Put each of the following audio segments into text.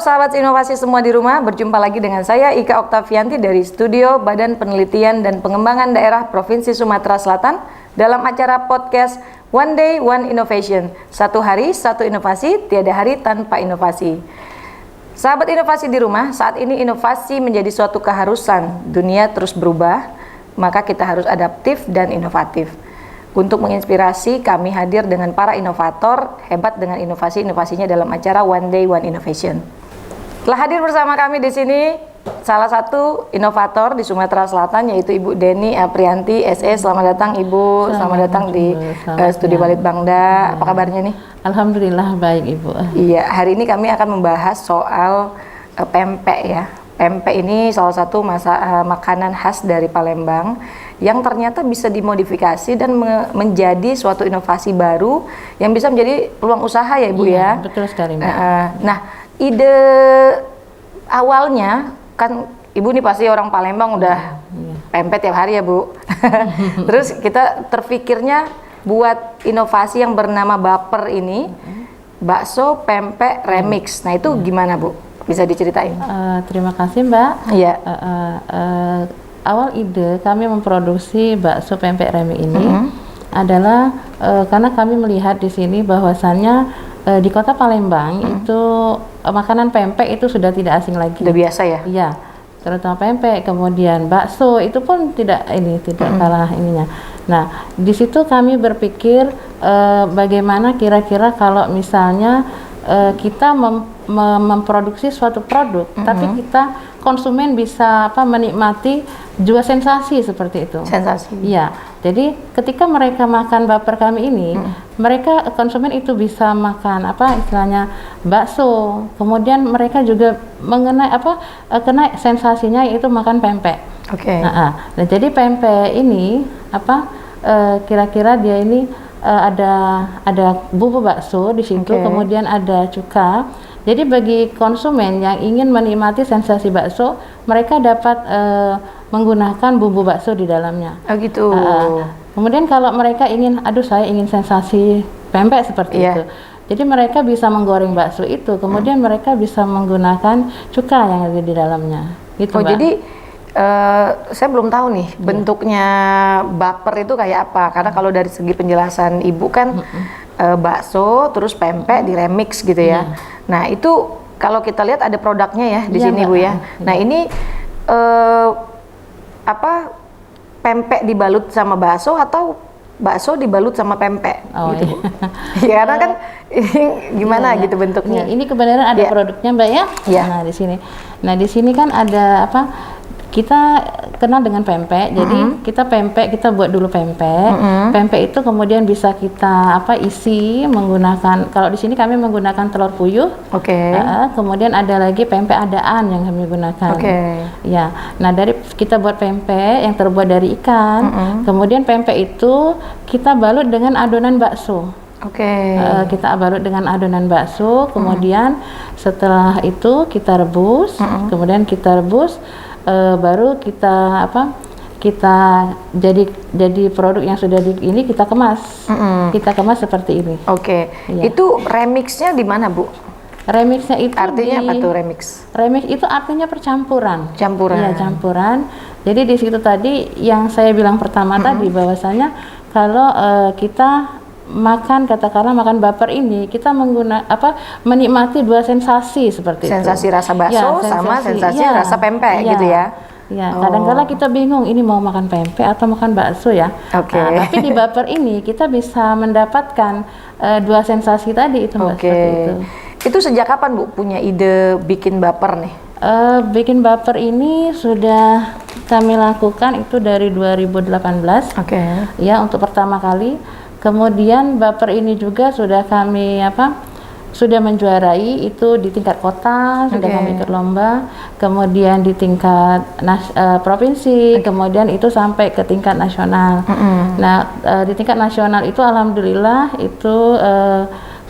sahabat inovasi semua di rumah, berjumpa lagi dengan saya Ika Oktavianti dari studio Badan Penelitian dan Pengembangan Daerah Provinsi Sumatera Selatan dalam acara podcast One Day One Innovation. Satu hari, satu inovasi, tiada hari tanpa inovasi. Sahabat inovasi di rumah, saat ini inovasi menjadi suatu keharusan. Dunia terus berubah, maka kita harus adaptif dan inovatif. Untuk menginspirasi, kami hadir dengan para inovator hebat dengan inovasi-inovasinya dalam acara One Day One Innovation. Telah hadir bersama kami di sini salah satu inovator di Sumatera Selatan, yaitu Ibu Deni Aprianti, SE. Selamat datang Ibu, selamat datang di Studio Balitbangda. Apa kabarnya nih? Alhamdulillah baik Ibu. Iya, hari ini kami akan membahas soal pempek ya. Pempek ini salah satu makanan khas dari Palembang yang ternyata bisa dimodifikasi dan menjadi suatu inovasi baru yang bisa menjadi peluang usaha ya Ibu ya. Betul sekali Mbak. Nah, ide awalnya kan Ibu nih pasti orang Palembang udah pempek tiap hari ya Bu. Terus kita terfikirnya buat inovasi yang bernama Baper ini, bakso pempek remix. Nah itu gimana Bu? Bisa diceritain? Terima kasih Mbak. Iya. Awal ide kami memproduksi bakso pempek remix ini adalah karena kami melihat di sini bahwasannya di kota Palembang itu makanan pempek itu sudah tidak asing lagi. Udah biasa ya? Iya, terutama pempek, kemudian bakso itu pun tidak kalah ininya. Nah, di situ kami berpikir bagaimana kira-kira kalau misalnya kita memproduksi suatu produk, tapi kita konsumen bisa menikmati juga sensasi seperti itu. Sensasi. Iya. Jadi ketika mereka makan Baper kami ini, mereka konsumen itu bisa makan istilahnya bakso. Kemudian mereka juga mengenai kena sensasinya yaitu makan pempek. Oke. Nah, jadi pempek ini kira-kira dia ini ada bumbu bakso di situ, kemudian ada cuka. Jadi bagi konsumen yang ingin menikmati sensasi bakso, mereka dapat menggunakan bumbu bakso di dalamnya. Oh gitu. Kemudian kalau mereka ingin, saya ingin sensasi pempek seperti itu. Jadi mereka bisa menggoreng bakso itu, kemudian mereka bisa menggunakan cuka yang ada di dalamnya. Gitu, oh Mbak. jadi saya belum tahu nih bentuknya Baper itu kayak apa, karena kalau dari segi penjelasan Ibu kan bakso terus pempek diremix gitu ya. Nah itu kalau kita lihat ada produknya ya di sini Bu ya. Nah ini pempek dibalut sama bakso atau bakso dibalut sama pempek gitu Bu? Ya karena kan ini gimana gitu bentuknya. Ini kebenaran ada produknya Mbak ya. Nah di sini kan ada kita kenal dengan pempek, jadi kita buat dulu pempek. Pempek itu kemudian bisa kita isi menggunakan, kalau di sini kami menggunakan telur puyuh. Kemudian ada lagi pempek adaan yang kami gunakan. Ya, nah dari kita buat pempek yang terbuat dari ikan, kemudian pempek itu kita balut dengan adonan bakso. Kita balut dengan adonan bakso, kemudian setelah itu kita rebus, baru kita jadi produk yang sudah ini kita kemas. Kita kemas seperti ini. Ya. Itu remixnya di mana Bu? Remixnya itu artinya apa tuh remix? Remix itu artinya percampuran. Iya, campuran. Jadi di situ tadi yang saya bilang pertama tadi bahwasanya kalau kita katakanlah makan Baper ini, kita menikmati dua sensasi seperti sensasi rasa bakso sama sensasi rasa pempek gitu ya. Ya, kadang-kadang kita bingung ini mau makan pempek atau makan bakso ya. Tapi di Baper ini kita bisa mendapatkan dua sensasi tadi itu Mbak, seperti itu. Itu sejak kapan Bu punya ide bikin Baper nih? Bikin Baper ini sudah kami lakukan itu dari 2018. Ya, untuk pertama kali. Kemudian Baper ini juga sudah kami sudah menjuarai itu di tingkat kota, sudah kami ikut lomba, kemudian di tingkat provinsi, kemudian itu sampai ke tingkat nasional. Nah, di tingkat nasional itu alhamdulillah itu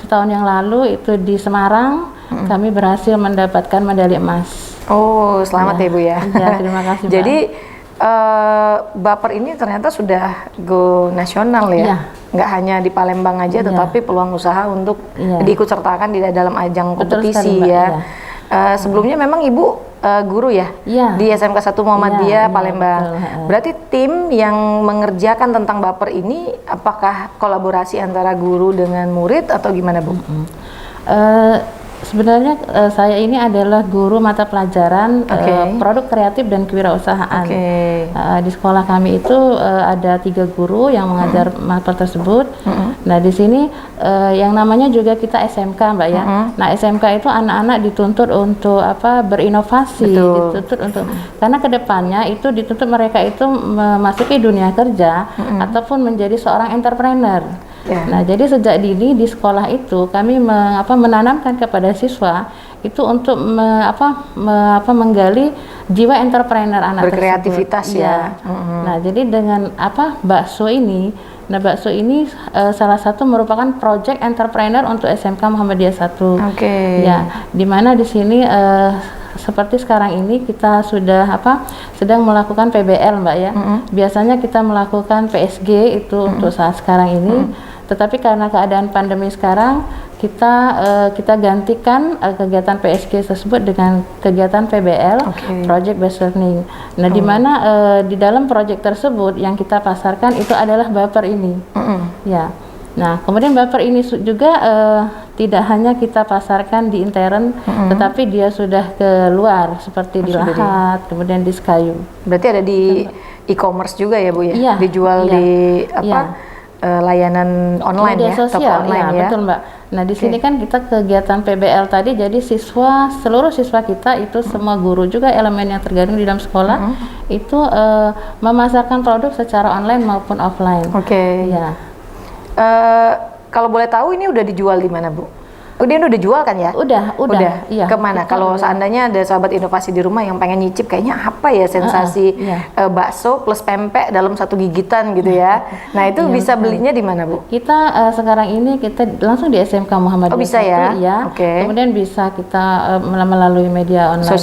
setahun yang lalu itu di Semarang kami berhasil mendapatkan medali emas. Oh, selamat ya Bu ya. Ya, terima kasih Mbak. Jadi Baper ini ternyata sudah go nasional ya. Nggak hanya di Palembang aja, tetapi peluang usaha untuk diikut sertakan di dalam ajang kompetisi ya. Sebelumnya memang Ibu guru ya? Iya. Di SMK 1 Muhammadiyah Palembang. Betul. Berarti tim yang mengerjakan tentang baper ini apakah kolaborasi antara guru dengan murid atau gimana, Bu? Sebenarnya saya ini adalah guru mata pelajaran produk kreatif dan kewirausahaan. Di sekolah kami itu ada 3 guru yang mengajar mata tersebut. Nah, di sini yang namanya juga kita SMK, Mbak ya. Nah, SMK itu anak-anak dituntut untuk berinovasi, dituntut untuk karena kedepannya itu dituntut mereka itu memasuki dunia kerja ataupun menjadi seorang entrepreneur. Nah, jadi sejak dini di sekolah itu kami menanamkan kepada siswa itu untuk menggali jiwa entrepreneur anak berkreativitas tersebut. Ya. Nah, jadi dengan bakso ini, salah satu merupakan project entrepreneur untuk SMK Muhammadiyah 1. Ya, di mana di sini seperti sekarang ini kita sudah sedang melakukan PBL, Mbak ya. Biasanya kita melakukan PSG itu untuk saat sekarang ini. Tetapi karena keadaan pandemi sekarang, kita gantikan kegiatan PSG tersebut dengan kegiatan PBL, Project Based Learning. Nah, di mana di dalam project tersebut yang kita pasarkan itu adalah baper ini. Ya. Nah, kemudian baper ini juga tidak hanya kita pasarkan di intern, tetapi dia sudah keluar seperti di Lahat, kemudian di Sekayu. Berarti ada di e-commerce juga ya, Bu ya? Iya, dijual di layanan online media ya, sosial, toko online ya. Betul, Mbak. Nah, di sini kan kita kegiatan PBL tadi, jadi seluruh siswa kita itu semua guru juga elemen yang tergabung di dalam sekolah itu memasarkan produk secara online maupun offline. Ya. Kalau boleh tahu ini udah dijual di mana, Bu? Dia udah dijual kan ya? Udah. Iya. Kemana? Kalau seandainya ada sahabat inovasi di rumah yang pengen nyicip kayaknya apa ya sensasi bakso plus pempek dalam satu gigitan gitu ya. Nah, itu bisa belinya di mana, Bu? Kita sekarang ini kita langsung di SMK Muhammadiyah. Oh, bisa ya? Kemudian bisa kita melalui media online.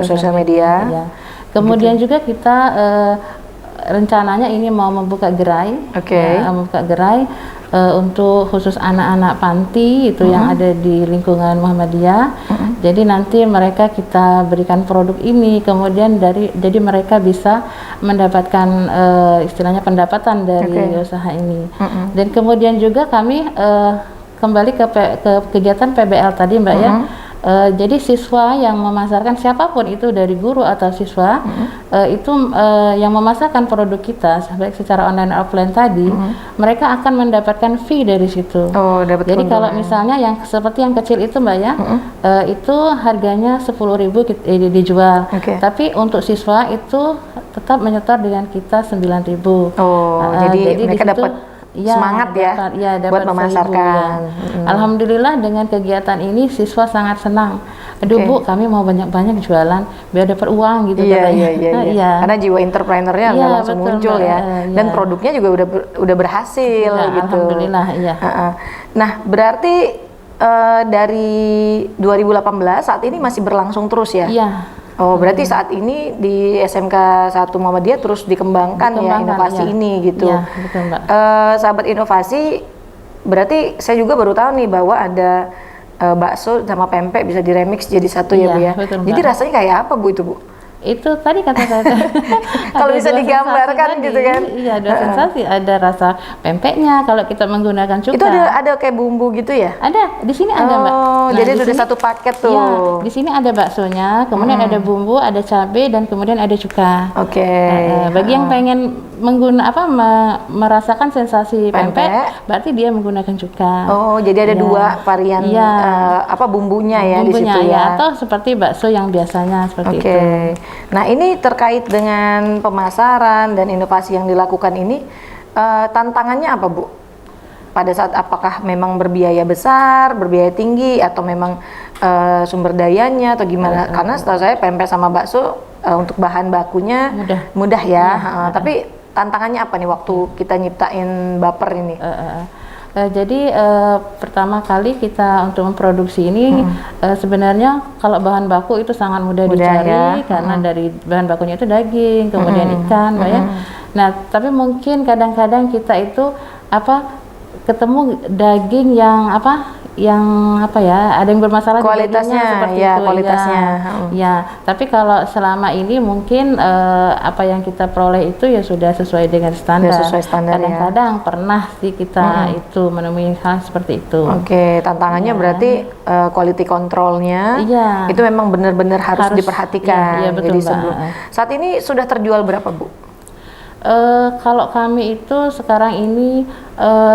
Sosial media. Ya. Kemudian juga kita rencananya ini mau membuka gerai. Membuka gerai untuk khusus anak-anak panti itu yang ada di lingkungan Muhammadiyah. Jadi nanti mereka kita berikan produk ini, kemudian jadi mereka bisa mendapatkan istilahnya pendapatan dari usaha ini. Dan kemudian juga kami kembali ke kegiatan PBL tadi, Mbak ya. Jadi siswa yang memasarkan, siapapun itu dari guru atau siswa itu yang memasarkan produk kita baik secara online offline tadi, mereka akan mendapatkan fee dari situ. Jadi kalau misalnya yang seperti yang kecil itu, Mbak ya, itu harganya 10.000 dijual. Tapi untuk siswa itu tetap menyetor dengan kita 9.000. Jadi mereka dapat semangat dapat buat memasarkan. Alhamdulillah dengan kegiatan ini siswa sangat senang. Aduh, Bu, kami mau banyak-banyak jualan biar dapat uang gitu katanya. Karena jiwa entrepreneurnya langsung muncul ya. Dan produknya juga udah berhasil gitu. Alhamdulillah, Nah, berarti dari 2018 saat ini masih berlangsung terus ya? Iya. Berarti saat ini di SMK 1 Muhammadiyah terus dikembangkan ya inovasi ini gitu. Betul, Mbak. Sahabat inovasi, berarti saya juga baru tahu nih bahwa ada bakso sama pempek bisa diremix jadi satu ya, Bu ya. Betul, jadi rasanya kayak apa, Bu, itu, Bu? Itu tadi kata saya kalau bisa digambarkan gitu kan. Iya, ada sensasi, ada rasa pempeknya kalau kita menggunakan cuka. Itu ada kayak bumbu gitu ya? Ada, di sini ada, Mbak. Jadi udah satu paket tuh. Ya, di sini ada baksonya, kemudian ada bumbu, ada cabai, dan kemudian ada cuka. Bagi yang pengen merasakan sensasi pempek, berarti dia menggunakan cuka. Jadi ada 2 varian bumbunya ya di situ ya. Atau seperti bakso yang biasanya seperti itu. Nah, ini terkait dengan pemasaran dan inovasi yang dilakukan ini, tantangannya apa, Bu? Pada saat apakah memang berbiaya besar, berbiaya tinggi, atau memang sumber dayanya atau gimana? Karena setahu saya pempek sama bakso untuk bahan bakunya mudah ya. Tapi tantangannya apa nih waktu kita nyiptain baper ini? Jadi pertama kali kita untuk memproduksi ini sebenarnya kalau bahan baku itu sangat mudah dicari karena dari bahan bakunya itu daging, kemudian ikan, Mbak ya. Nah, tapi mungkin kadang-kadang kita itu ketemu daging yang yang apa ya, ada yang bermasalah di Kualitasnya, dagingnya seperti ya, itu. kualitasnya. Ya, tapi kalau selama ini mungkin apa yang kita peroleh itu ya sudah sesuai dengan standar. Sudah sesuai standar, ya. Kadang-kadang pernah sih kita itu menemui hal seperti itu. Oke, tantangannya berarti quality controlnya itu memang benar-benar harus diperhatikan. Iya, betul, Jadi saat ini sudah terjual berapa, Bu? Kalau kami itu sekarang ini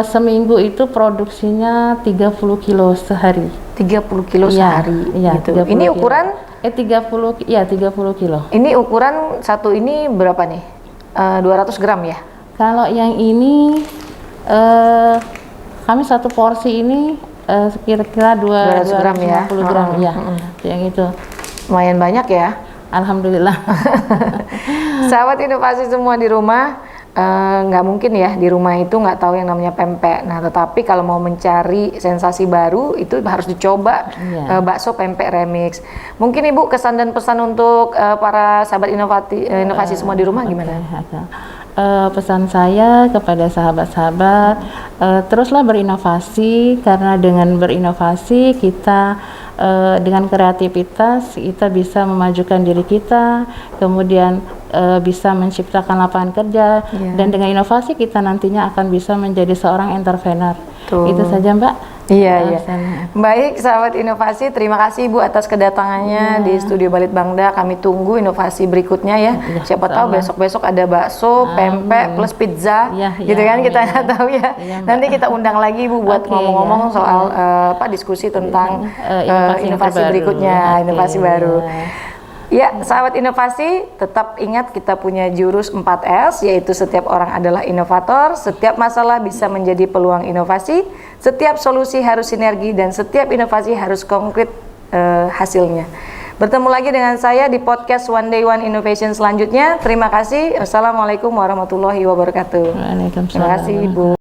seminggu itu produksinya 30 kilo sehari. 30 kilo sehari. Iya, gitu. Ini ukuran 30 kilo. Ini ukuran satu ini berapa nih? 200 gram ya? Kalau yang ini kami satu porsi ini kira-kira 200 gram ya. 50 gram ya. Yang itu. Lumayan banyak ya. Alhamdulillah. Sahabat inovasi semua di rumah, nggak mungkin ya di rumah itu nggak tahu yang namanya pempek. Nah, tetapi kalau mau mencari sensasi baru itu harus dicoba bakso pempek remix. Mungkin Ibu kesan dan pesan untuk para sahabat inovasi semua di rumah gimana? Pesan saya kepada sahabat-sahabat, teruslah berinovasi, karena dengan berinovasi kita dengan kreativitas kita bisa memajukan diri kita, kemudian bisa menciptakan lapangan kerja, dan dengan inovasi kita nantinya akan bisa menjadi seorang entrepreneur. Itu saja, Mbak. Iya. Baik, sahabat inovasi, terima kasih Ibu atas kedatangannya di Studio Balitbangda. Kami tunggu inovasi berikutnya ya. Siapa tahu besok-besok ada bakso, pempek plus pizza, gitu kan, kita nggak tahu ya. Nanti kita undang lagi Ibu buat ngomong-ngomong soal diskusi tentang inovasi berikutnya, inovasi baru. Ya, sahabat inovasi, tetap ingat kita punya jurus 4S, yaitu setiap orang adalah inovator, setiap masalah bisa menjadi peluang inovasi, setiap solusi harus sinergi, dan setiap inovasi harus konkret hasilnya. Bertemu lagi dengan saya di podcast One Day One Innovation selanjutnya. Terima kasih. Wassalamualaikum warahmatullahi wabarakatuh. Waalaikumsalam. Terima kasih, Ibu.